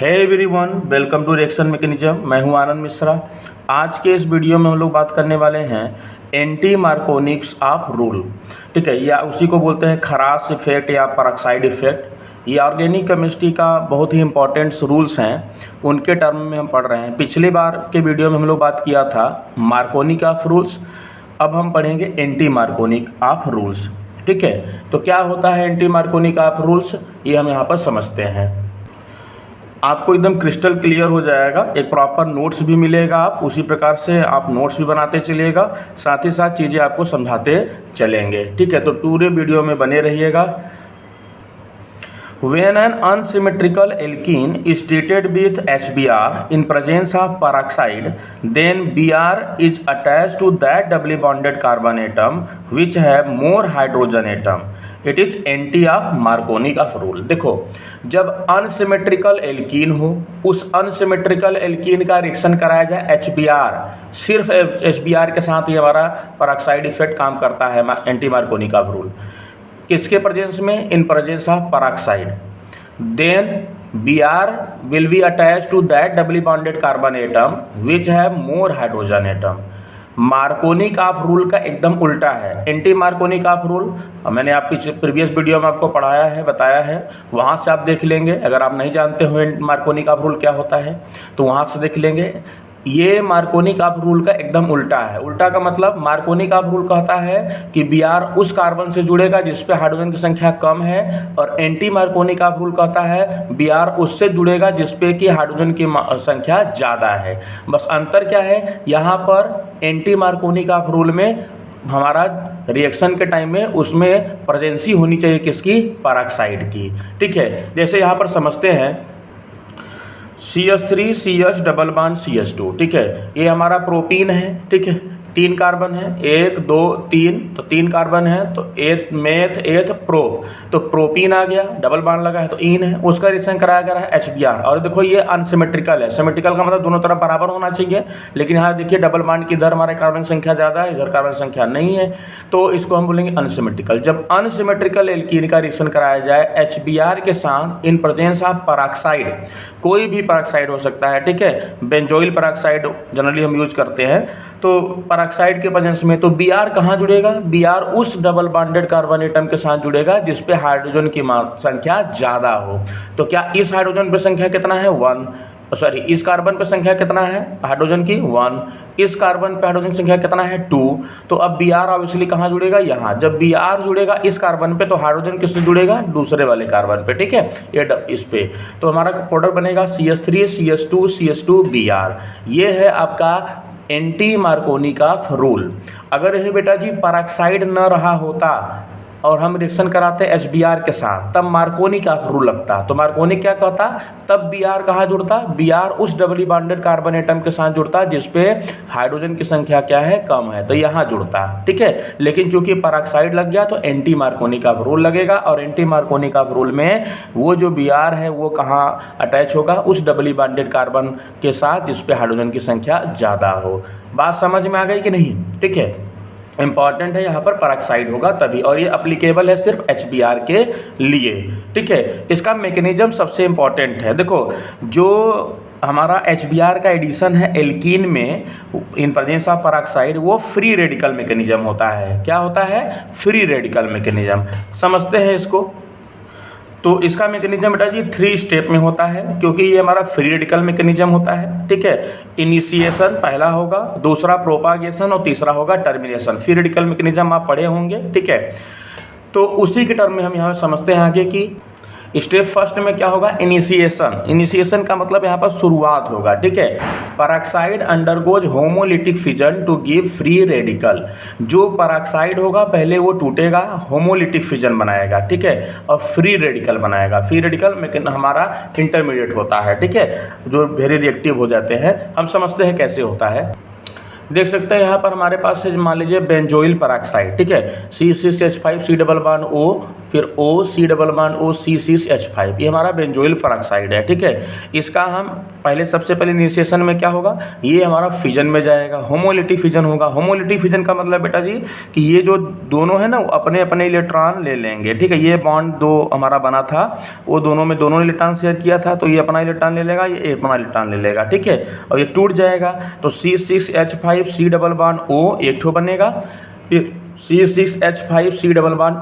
Hey everyone, welcome to reaction mechanism. मैं हूं आनंद मिश्रा। आज के इस वीडियो में हम लोग बात करने वाले हैं एंटी मार्कोनिक्स ऑफ रूल। ठीक है, या उसी को बोलते हैं खरास इफेक्ट या परऑक्साइड इफेक्ट। ये ऑर्गेनिक केमिस्ट्री का बहुत ही इंपॉर्टेंट रूल्स हैं, उनके टर्म में हम पढ़ रहे हैं। पिछली बार के वीडियो में हम लोग बात किया था मार्कोनिक ऑफ रूल्स, अब हम पढ़ेंगे एंटी मार्कोनिक ऑफ रूल्स। ठीक है, तो क्या होता है एंटी मार्कोनिक ऑफ रूल्स, ये हम यहाँ पर समझते हैं। आपको एकदम क्रिस्टल क्लियर हो जाएगा, एक प्रॉपर नोट्स भी मिलेगा। आप उसी प्रकार से आप नोट्स भी बनाते चलिएगा, साथ ही साथ चीज़ें आपको समझाते चलेंगे। ठीक है, तो पूरे वीडियो में बने रहिएगा। When an unsymmetrical alkene is treated with HBr in presence of peroxide, then Br is attached to that doubly bonded carbon atom which have more hydrogen atom. It is anti of Marconic of rule। देखो, जब unsymmetrical alkene हो, उस unsymmetrical alkene का reaction कराया जाए HBr, सिर्फ HBr के साथ ही हमारा पेरोक्साइड इफेक्ट काम करता है एंटी मार्कोनिक ऑफ रूल। किसके प्रेजेंस में? In presence of peroxide. Then Br will be attached to that doubly bonded carbon atom which have more hydrogen atom। मार्कोनिक of rule का एकदम उल्टा है एंटी मार्कोनिक ऑफ रूल। मैंने आपकी previous video में आपको पढ़ाया है, बताया है, वहाँ से आप देख लेंगे। अगर आप नहीं जानते हो मार्कोनिक ऑफ रूल क्या होता है तो वहाँ से देख लेंगे। ये मार्कोनिक ऑफ रूल का एकदम उल्टा है। उल्टा का मतलब, मार्कोनिक ऑफ रूल कहता है कि Br उस कार्बन से जुड़ेगा जिस पे हाइड्रोजन की संख्या कम है, और एंटी मार्कोनिक ऑफ रूल कहता है Br उससे जुड़ेगा जिस पे कि हाइड्रोजन की संख्या ज़्यादा है। बस अंतर क्या है, यहाँ पर एंटी मार्कोनिक ऑफ रूल में हमारा रिएक्शन के टाइम में उसमें प्रेजेंसी होनी चाहिए किसकी? पेरोक्साइड की। ठीक है, जैसे यहाँ पर समझते हैं CH3 CH double bond CH2। ठीक है, ये हमारा प्रोपीन है। ठीक है, 3 कार्बन है, 1 2 3, तो 3 कार्बन है, तो एथ मेथ एथ प्रोप, तो प्रोपीन आ गया, डबल बॉन्ड लगा है तो इन है, उसका रिएक्शन कराया गया है HBr। और देखो ये अनसिमेट्रिकल है। सिमेट्रिकल का मतलब दोनों तरफ बराबर होना चाहिए, लेकिन यहाँ देखिए डबल बॉन्ड की इधर हमारे कार्बन संख्या ज़्यादा है, इधर कार्बन संख्या नहीं है, तो इसको हम बोलेंगे अनसिमेट्रिकल। जब अनसिमेट्रिकल एल्कीन का रिएक्शन कराया जाए HBr के साथ इन प्रेजेंस ऑफ पेरोक्साइड, कोई भी पेरोक्साइड हो सकता है। ठीक है, बेंजोइल पेरोक्साइड जनरली हम यूज करते हैं, तो पेरोक्साइड के प्रेजेंस में तो Br कहाँ जुड़ेगा? Br उस डबल बॉन्डेड कार्बन एटम के साथ जुड़ेगा जिस पे हाइड्रोजन की संख्या ज़्यादा हो। तो क्या इस हाइड्रोजन पे संख्या कितना है? 1। सॉरी, इस कार्बन पे संख्या कितना है हाइड्रोजन की? 1। इस कार्बन पे हाइड्रोजन संख्या कितना है? 2। तो अब Br ऑब्वियसली कहाँ जुड़ेगा? यहाँ। जब Br जुड़ेगा इस कार्बन पे तो हाइड्रोजन किससे जुड़ेगा? दूसरे वाले कार्बन पे। ठीक है, ये इस पे तो हमारा प्रोडक्ट बनेगा CH3 CH2 CH2 Br। ये है आपका एंटी मार्कोनिक ऑफ रूल। अगर यह बेटा जी पेरोक्साइड न रहा होता और हम रिएक्शन कराते HBr के साथ, तब मार्कोनिक ऑफ रूल लगता। तो मार्कोनिक क्या कहता? तब Br कहाँ जुड़ता? Br उस डबली बॉन्डेड कार्बन एटम के साथ जुड़ता जिस पे हाइड्रोजन की संख्या क्या है? कम है, तो यहाँ जुड़ता। ठीक है, लेकिन चूंकि पेरोक्साइड लग गया तो एंटी मार्कोनिक ऑफ रूल लगेगा, और एंटी मार्कोनिक ऑफ रूल में वो जो Br है वो कहाँ अटैच होगा? उस डबली बॉन्डेड कार्बन के साथ जिस पे हाइड्रोजन की संख्या ज़्यादा हो। बात समझ में आ गई कि नहीं? ठीक है, इंपॉर्टेंट है, यहाँ पर पेरोक्साइड होगा तभी, और ये अप्लीकेबल है सिर्फ HBr के लिए। ठीक है, इसका मैकेनिज्म सबसे इंपॉर्टेंट है। देखो, जो हमारा HBr का एडिशन है एल्कीन में इन प्रेजेंस ऑफ पेरोक्साइड, वो फ्री रेडिकल मैकेनिज्म होता है। क्या होता है? Free radical mechanism. समझते हैं इसको। तो इसका मैकेनिज्म बेटा जी 3 स्टेप में होता है, क्योंकि ये हमारा फ्री रेडिकल मैकेनिज्म होता है। ठीक है, इनिशिएशन पहला होगा, दूसरा प्रोपागेशन, और तीसरा होगा टर्मिनेशन। फ्री रेडिकल मैकेनिज्म आप पढ़े होंगे। ठीक है, तो उसी के टर्म में हम यहाँ समझते हैं आगे की स्टेप फर्स्ट में क्या होगा? इनिशिएशन। इनिशिएशन का मतलब यहाँ पर शुरुआत होगा। ठीक है, peroxide undergoes homolytic fission to give free radical. जो पेरोक्साइड होगा पहले वो टूटेगा, होमोलिटिक फिजन बनाएगा। ठीक है, और फ्री रेडिकल बनाएगा। फ्री रेडिकल हमारा इंटरमीडिएट होता है। ठीक है, जो वेरी रिएक्टिव हो जाते हैं। हम समझते हैं कैसे होता है। देख सकते हैं यहाँ पर हमारे पास है, मान लीजिए बेंजोइल पेरोक्साइड। ठीक है, C6H5 C double bond O फिर OC+H5, ये हमारा बेंजोइल पेरोक्साइड है, ठीक है। इसका हम पहले सबसे पहले इनिशिएशन में क्या होगा, ये हमारा फिजन में जाएगा, होमोलिटिक फिजन होगा। होमोलिटिक फिजन का मतलब बेटा जी कि ये जो दोनों है ना अपने अपने इलेक्ट्रॉन ले लेंगे, ठीक है। ये बॉन्ड दो हमारा बना था, वो दोनों में दोनों इलेक्ट्रॉन शेयर किया था, तो ये अपना इलेक्ट्रॉन ले लेगा, ये अपना इलेक्ट्रॉन ले लेगा, ठीक है। और ये टूट जाएगा तो C6H5 C+O एक ठो बनेगा, फिर C6H5 C++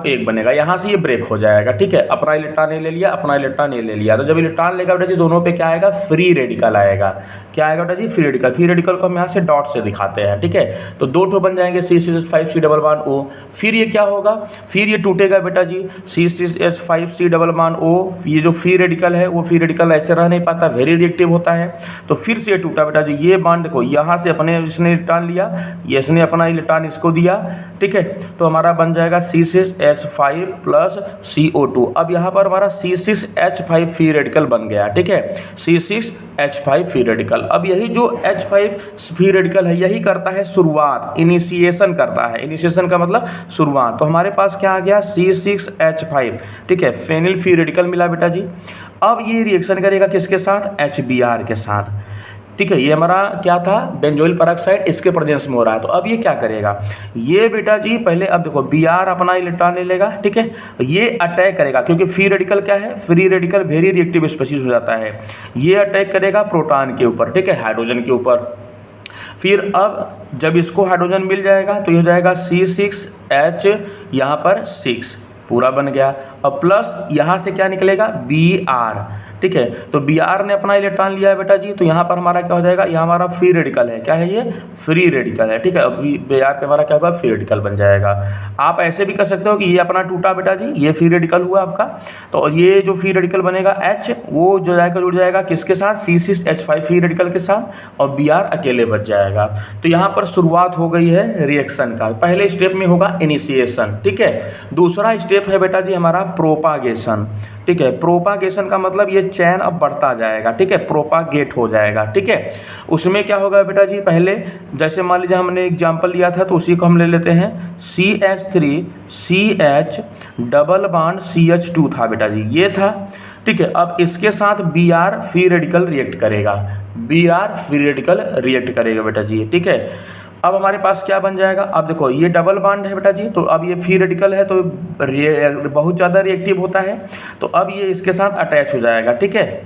एक बनेगा, यहाँ से ये ब्रेक हो जाएगा, ठीक है। अपना इलेक्ट्रॉन ए ले लिया, अपना इलेक्ट्रॉन ए ले लिया, तो जब इलेक्ट्रॉन लेगा बेटा जी दोनों पे क्या आएगा, फ्री रेडिकल आएगा। क्या आएगा बेटा जी, फ्री रेडिकल। फ्री रेडिकल को हम यहाँ से डॉट से दिखाते हैं, ठीक है। तो दो ठो बन जाएंगे C6H5 C++O। फिर ये क्या होगा, फिर ये टूटेगा बेटा जी C6H5 C++O। ये जो फ्री रेडिकल है वो फ्री रेडिकल ऐसे रह नहीं पाता, वेरी रिएक्टिव होता है। तो फिर से ये टूटा बेटा जी, ये बॉन्ड देखो यहाँ से अपने इसने इलेक्ट्रॉन लिया, ये इसने अपना इलेक्ट्रॉन इसको दिया, ठीक है। तो हमारा बन जाएगा C6H5 + CO2। अब यहाँ पर हमारा C6H5 फ्री रेडिकल बन गया, ठीक है। C6H5 free radical. अब यही जो H5 फ्री रेडिकल है यही करता है शुरुआत, इनिशिएशन करता है। इनिशिएशन का मतलब शुरुआत। तो हमारे पास क्या आ गया, C6H5, ठीक है, फेनिल फ्री रेडिकल मिला बेटा जी। अब ये रिएक्शन करेगा किसके साथ, HBr के साथ, ठीक है। ये हमारा क्या था, बेंजोइल पेरोक्साइड, इसके प्रेजेंस में हो रहा है। तो अब ये क्या करेगा, ये बेटा जी पहले अब देखो Br अपना इलेक्ट्रॉन ले लेगा, ठीक है। ये अटैक करेगा, क्योंकि फ्री रेडिकल क्या है, free radical very reactive species हो जाता है। ये अटैक करेगा प्रोटॉन के ऊपर, ठीक है, हाइड्रोजन के ऊपर। फिर अब जब इसको हाइड्रोजन मिल जाएगा तो ये हो जाएगा C6H, यहाँ पर 6 पूरा बन गया, और प्लस यहाँ से क्या निकलेगा, Br, ठीक है। तो Br ने अपना इलेक्ट्रॉन लिया है बेटा जी, तो यहाँ पर हमारा क्या हो जाएगा, यहाँ हमारा फ्री रेडिकल है। क्या है ये, फ्री रेडिकल है, ठीक है। अब Br पे हमारा क्या होगा, फ्री रेडिकल बन जाएगा। आप ऐसे भी कर सकते हो कि ये अपना टूटा बेटा जी, ये फ्री रेडिकल हुआ आपका, तो ये जो फ्री रेडिकल बनेगा H, वो जो जाएगा जुड़ जाएगा किसके साथ, C6H5 फ्री रेडिकल के साथ, और Br अकेले बच जाएगा। तो यहाँ पर शुरुआत हो गई है रिएक्शन का। पहले स्टेप में होगा इनिशिएशन, ठीक है। दूसरा स्टेप है बेटा जी हमारा प्रोपागेशन, ठीक है। प्रोपागेशन का मतलब ये चैन अब बढ़ता जाएगा, ठीक है, प्रोपागेट हो जाएगा, ठीक है। उसमें क्या होगा बेटा जी, पहले जैसे मान लीजिए हमने एग्जांपल लिया था, तो उसी को हम ले लेते हैं। CH3CH डबल बॉन्ड CH2 था बेटा जी, ये था, ठीक है। अब इसके साथ Br फ्री रेडिकल रिएक्ट करेगा, Br फ्री रेडिकल रिएक्ट करेगा बेटा जी, ठीक है। अब हमारे पास क्या बन जाएगा, अब देखो ये डबल बॉन्ड है बेटा जी, तो अब ये फ्री रेडिकल है तो बहुत ज़्यादा रिएक्टिव होता है, तो अब ये इसके साथ अटैच हो जाएगा, ठीक है।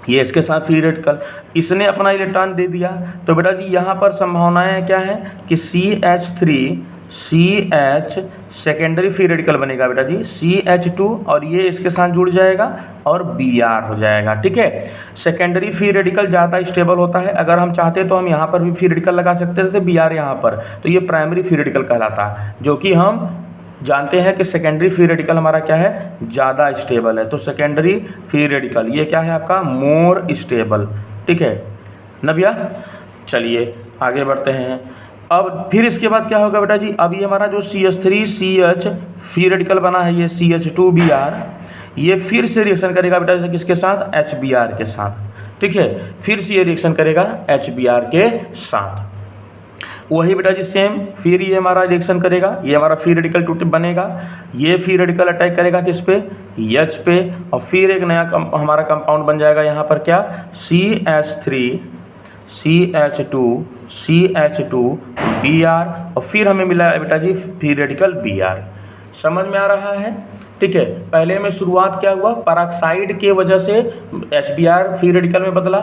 ये इसके साथ फ्री रेडिकल, इसने अपना इलेक्ट्रॉन दे दिया, तो बेटा जी यहाँ पर संभावनाएं क्या है कि CH3CH सेकेंडरी फ्री रेडिकल बनेगा बेटा जी, CH2, और ये इसके साथ जुड़ जाएगा और Br हो जाएगा, ठीक है। सेकेंडरी फ्री रेडिकल ज़्यादा स्टेबल होता है। अगर हम चाहते तो हम यहाँ पर भी फ्री रेडिकल लगा सकते थे, Br यहाँ पर, तो ये प्राइमरी फ्री रेडिकल कहलाता है, जो कि हम जानते हैं कि सेकेंडरी फ्री रेडिकल हमारा क्या है, ज़्यादा स्टेबल है। तो सेकेंडरी फ्री रेडिकल ये क्या है आपका, मोर स्टेबल, ठीक है ना भैया। चलिए आगे बढ़ते हैं। अब फिर इसके बाद क्या होगा बेटा जी, अब ये हमारा जो CH3CH फ्री रेडिकल बना है, ये CH2Br, ये फिर से रिएक्शन करेगा बेटा जी किसके साथ, HBr के साथ, ठीक है। फिर से ये रिएक्शन करेगा HBr के साथ, वही बेटा जी सेम। फिर ये हमारा रिएक्शन करेगा, ये हमारा फ्री रेडिकल टूट बनेगा, ये फ्री रेडिकल अटैक करेगा किस पे, H पे, और फिर एक नया हमारा कंपाउंड बन जाएगा यहाँ पर क्या, CH3CH2CH2Br, और फिर हमें मिला है बेटा जी फ्री रेडिकल Br। समझ में आ रहा है, ठीक है। पहले में शुरुआत क्या हुआ, पेरोक्साइड के वजह से HBr फ्री रेडिकल में बदला।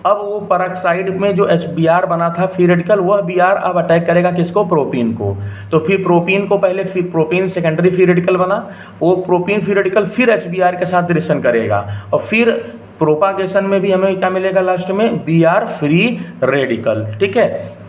अब वो पेरोक्साइड में जो HBr बना था फ्री रेडिकल, वह Br अब अटैक करेगा किसको, प्रोपीन को। तो फिर प्रोपीन को पहले, फिर प्रोपीन सेकेंडरी फ्री रेडिकल बना, वो प्रोपीन फ्री रेडिकल फिर HBr के साथ रिएक्शन करेगा, और फिर प्रोपागेशन में भी हमें क्या मिलेगा लास्ट में, Br फ्री रेडिकल, ठीक है।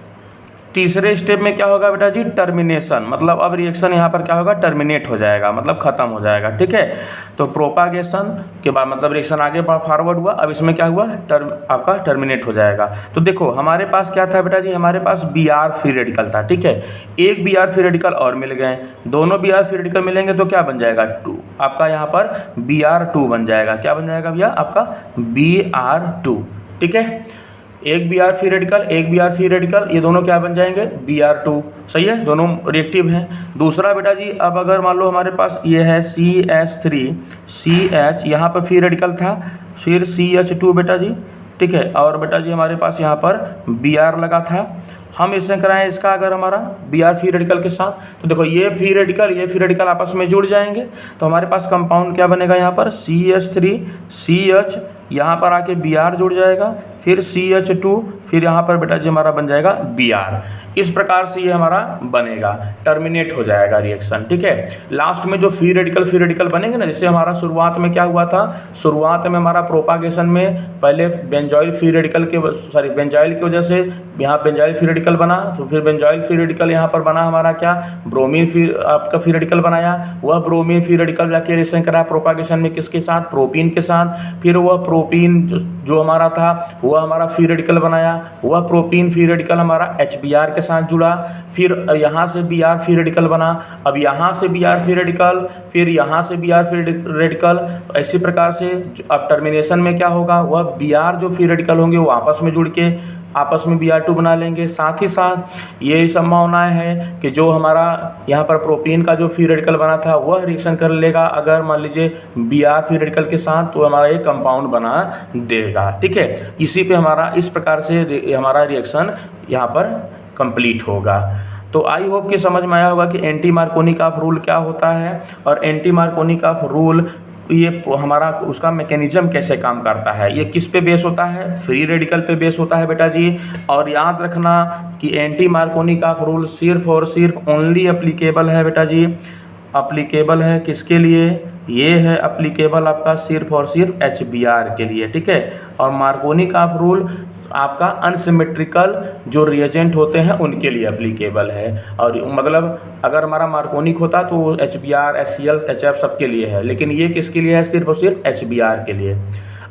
तीसरे स्टेप में क्या होगा बेटा जी, टर्मिनेशन, मतलब अब रिएक्शन यहाँ पर क्या होगा, टर्मिनेट हो जाएगा, मतलब खत्म हो जाएगा, ठीक है। तो प्रोपागेशन के बाद मतलब रिएक्शन आगे फॉरवर्ड हुआ, अब इसमें क्या हुआ, आपका टर्मिनेट हो जाएगा। तो देखो हमारे पास क्या था बेटा जी, हमारे पास Br फ्री रेडिकल था, ठीक है। एक Br फ्री रेडिकल और मिल गए, दोनों Br फ्री रेडिकल मिलेंगे तो क्या बन जाएगा, 2 आपका यहाँ पर Br2 बन जाएगा। क्या बन जाएगा भैया आपका, Br2, ठीक है। एक Br फ्री रेडिकल, एक Br फ्री रेडिकल, ये दोनों क्या बन जाएंगे, Br2। सही है, दोनों रिएक्टिव हैं। दूसरा बेटा जी, अब अगर मान लो हमारे पास ये है CH3 CH, यहाँ पर फ्री रेडिकल था, फिर CH2 बेटा जी, ठीक है, और बेटा जी हमारे पास यहाँ पर Br लगा था। हम इससे कराएं इसका अगर हमारा Br फ्री रेडिकल के साथ, तो देखो ये फ्री रेडिकल आपस में जुड़ जाएंगे, तो हमारे पास कंपाउंड क्या बनेगा, यहाँ पर CH3 CH, यहाँ पर आके Br जुड़ जाएगा, फिर CH2, फिर यहाँ पर बेटा जी हमारा बन जाएगा Br। इस प्रकार से ये हमारा बनेगा, टर्मिनेट हो जाएगा रिएक्शन, ठीक है। लास्ट में जो फ्री रेडिकल बनेंगे ना, जैसे हमारा शुरुआत में क्या हुआ था, शुरुआत में हमारा प्रोपागेशन में पहले बेंजॉइल की वजह से यहाँ बेंजॉइल फ्री रेडिकल बना, तो फिर बेंजॉइल फ्री रेडिकल यहाँ पर बना हमारा क्या, ब्रोमीन आपका फ्री रेडिकल बनाया, वह ब्रोमीन फ्री रेडिकल जाके रिएक्शन करा प्रोपागेशन में किसके साथ, प्रोपीन के साथ, फिर वह प्रोपीन जो हमारा था वह हमारा फ्री रेडिकल बनाया, वह प्रोपीन फ्री रेडिकल हमारा HBr के साथ जुड़ा, फिर यहाँ से Br फ्री रेडिकल बना, अब यहाँ से Br फ्री रेडिकल, फिर यहाँ से Br फ्री रेडिकल, इसी प्रकार से अब टर्मिनेशन में क्या होगा, वह Br जो फ्री रेडिकल होंगे वो आपस में जुड़ के आपस में Br2 बना लेंगे। साथ ही साथ ये संभावनाएं है कि जो हमारा यहाँ पर प्रोपीन का जो फ्री रेडिकल बना था वह रिएक्शन कर लेगा अगर मान लीजिए Br फ्री रेडिकल के साथ, तो हमारा एक कंपाउंड बना देगा, ठीक है। इसी पे हमारा इस प्रकार से हमारा रिएक्शन यहाँ पर कंप्लीट होगा। तो आई होप कि समझ में आया होगा कि एंटी मार्कोनिकॉफ रूल क्या होता है, और एंटी मार्कोनिकॉफ रूल ये हमारा उसका मैकेनिज्म कैसे काम करता है, ये किस पे बेस होता है, फ्री रेडिकल पे बेस होता है बेटा जी। और याद रखना कि एंटी मार्कोनिकॉफ रूल सिर्फ और सिर्फ ओनली एप्लीकेबल है बेटा जी, एप्लीकेबल है किसके लिए, ये है एप्लीकेबल आपका सिर्फ और सिर्फ HBr के लिए, ठीक है। और मार्कोनिकॉफ रूल आपका अनसिमेट्रिकल जो रिएजेंट होते हैं उनके लिए एप्लीकेबल है, और मतलब अगर हमारा मार्कोनिक होता तो HBr HCl HF सबके लिए है, लेकिन ये किसके लिए है, सिर्फ और सिर्फ HBr के लिए।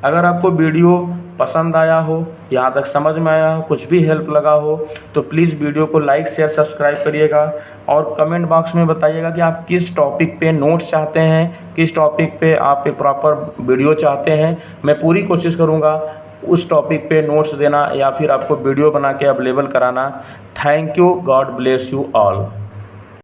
अगर आपको वीडियो पसंद आया हो, यहाँ तक समझ में आया हो, कुछ भी हेल्प लगा हो, तो प्लीज़ वीडियो को लाइक शेयर सब्सक्राइब करिएगा, और कमेंट बॉक्स में बताइएगा कि आप किस टॉपिक पे नोट्स चाहते हैं, किस टॉपिक पे आप प्रॉपर वीडियो चाहते हैं। मैं पूरी कोशिश करूँगा उस टॉपिक पे नोट्स देना या फिर आपको वीडियो बना के अवेलेबल कराना। Thank you, God bless you all.